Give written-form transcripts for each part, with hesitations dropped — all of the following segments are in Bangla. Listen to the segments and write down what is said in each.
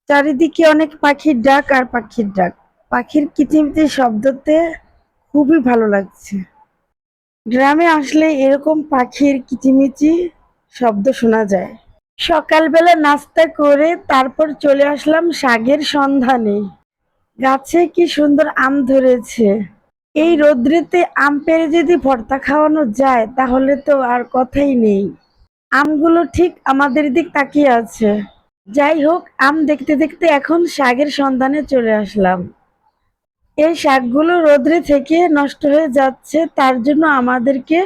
চারিদিকে অনেক পাখির ডাক আর পাখির ডাক। পাখির কিচিমিচির শব্দতে খুবই ভালো লাগছে। গ্রামে আসলে এরকম পাখির কিচিমিচি শব্দ শোনা যায়। সকালবেলা নাস্তা করে তারপর চলে আসলাম শাকের সন্ধানে। গাছে কি সুন্দর আম ধরেছে। এই রৌদ্রেতে আম পেড়ে যদি ভর্তা খাওয়ানো যায় তাহলে তো আর কথাই নেই। আমগুলো ঠিক আমাদের দিক তাকিয়ে আছে। যাই হোক, আম দেখতে দেখতে এখন শাকের সন্ধানে চলে আসলাম। এই শাকগুলো রোদ্রে থেকে নষ্ট হয়ে যাচ্ছে, তার জন্য আমাদেরকে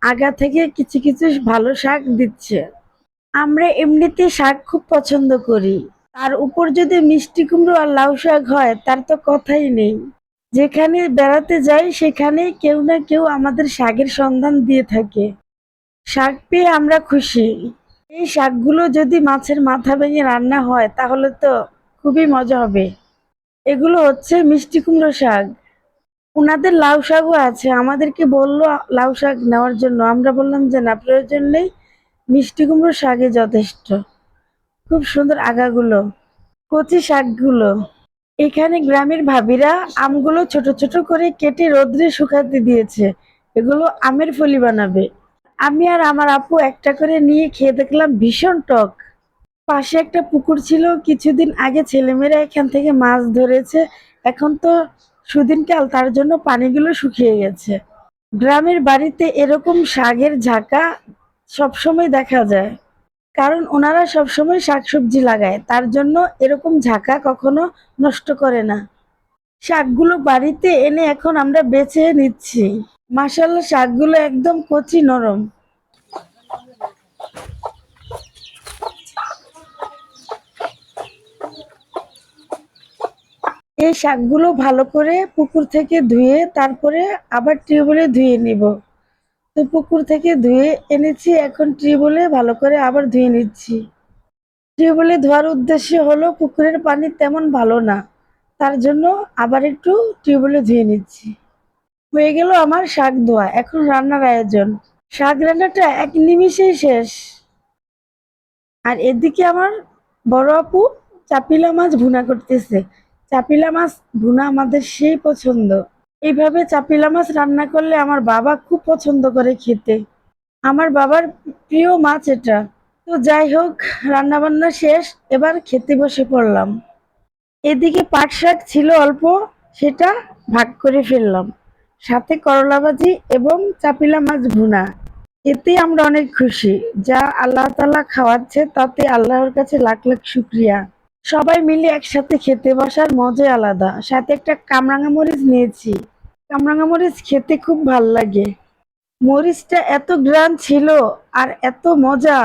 আগা থেকে কিছু কিছু ভালো শাক দিচ্ছে। আমরা এমনিতে শাক খুব পছন্দ করি, তার উপর যদি মিষ্টি কুমড়ো আর লাউ শাক হয় তার তো কথাই নেই। যেখানে বেড়াতে যাই সেখানে কেউ না কেউ আমাদের শাকের সন্ধান দিয়ে থাকে। শাক পেয়ে আমরা খুশি। এই শাকগুলো যদি মাছের মাথা ভেঙে রান্না হয় তাহলে তো খুবই মজা হবে। এগুলো হচ্ছে মিষ্টি কুমড়ো শাক। উনাদের লাউ শাকও আছে, আমাদেরকে বললো লাউ শাক নেওয়ার জন্য, আমরা বললাম যে না, প্রয়োজন নেই, মিষ্টি কুমড়ো শাকই যথেষ্ট। খুব সুন্দর আগাগুলো, কচি শাকগুলো। এখানে গ্রামের ভাবিরা আমগুলো ছোট ছোট করে কেটে রোদ্রে শুকাতে দিয়েছে, এগুলো আমের ফলি বানাবে। আমি আর আমার আপু একটা করে নিয়ে খেয়ে দেখলাম ভীষণ টক। পাশে একটা পুকুর ছিল, কিছুদিন আগে ছেলেমেয়েরা এখান থেকে মাছ ধরেছে। এখন তো সুদিনকাল, তার জন্য পানিগুলো শুকিয়ে গেছে। গ্রামের বাড়িতে এরকম শাকের ঝাঁকা সবসময় দেখা যায়, কারণ ওনারা সবসময় শাকসবজি লাগায়, তার জন্য এরকম ঝাঁকা কখনো নষ্ট করে না। শাকগুলো বাড়িতে এনে এখন আমরা বেছে নিচ্ছি। মাশাআল্লাহ, শাকগুলো একদম কচি নরম। এই শাকগুলো ভালো করে পুকুর থেকে ধুয়ে তারপরে আবার টিউবওয়েলে ধুয়ে নিব। তো পুকুর থেকে ধুয়ে এনেছি, এখন টিউবওয়েলে ভালো করে আবার ধুয়ে নিচ্ছি। টিউবওয়েলে ধোয়ার উদ্দেশ্য হলো পুকুরের পানি তেমন ভালো না, তার জন্য আবার একটু টিউবওয়েলে ধুয়ে নিচ্ছি। হয়ে গেল আমার শাক ধোয়া, এখন রান্নার আয়োজন। শাক রান্নাটা এক নিমিষেই শেষ। আর এদিকে আমার বড় আপু চাপিলা মাছ ভুনা করতেছে। চাপিলা মাছ ভুনা আমাদের সেই পছন্দ। এইভাবে চাপিলা মাছ রান্না করলে আমার বাবা খুব পছন্দ করে খেতে। আমার বাবার প্রিয় মাছ এটা। তো যাই হোক, রান্না বান্না শেষ, এবার খেতে বসে পড়লাম। এদিকে পাট শাক ছিল অল্প, সেটা ভাগ করে ফেললাম, সাথে করলা ভাজি এবং চাপিলা মাছ ভুনা। এতে আমরা অনেক খুশি। যা আল্লাহ তাআলা খাওয়াচ্ছে তাতে আল্লাহর কাছে লাখ লাখ শুকরিয়া। সবাই মিলে একসাথে খেতে বসার মজাই আলাদা। সাথে একটা কামরাঙা মরিচ নিয়েছি। কামরাঙা মরিচ খেতে খুব ভাল লাগে। মরিচটা এত গ্রান ছিল আর এত মজা।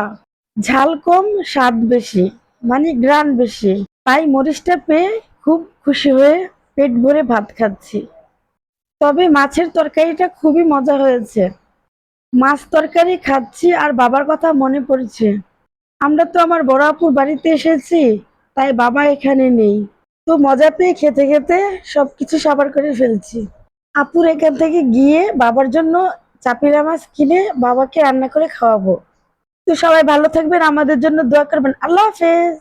ঝাল কম, স্বাদ বেশি, মানে গ্রান বেশি। তাই মরিচটা পেয়ে খুব খুশি হয়ে পেট ভরে ভাত খাচ্ছি। তবে মাছের তরকারিটা খুবই মজা হয়েছে। মাছ তরকারি খাচ্ছি আর বাবার কথা মনে পড়ছে। আমরা তো আমার বড় আপুর বাড়িতে এসেছি, তাই বাবা এখানে নেই। তো মজা পেয়ে খেতে খেতে সবকিছু সাবার করে ফেলছি। আপুর এখান থেকে গিয়ে বাবার জন্য চাপিলা মাছ কিনে বাবাকে রান্না করে খাওয়াবো। তো সবাই ভালো থাকবেন, আমাদের জন্য দোয়া করবেন। আল্লাহ হাফেজ।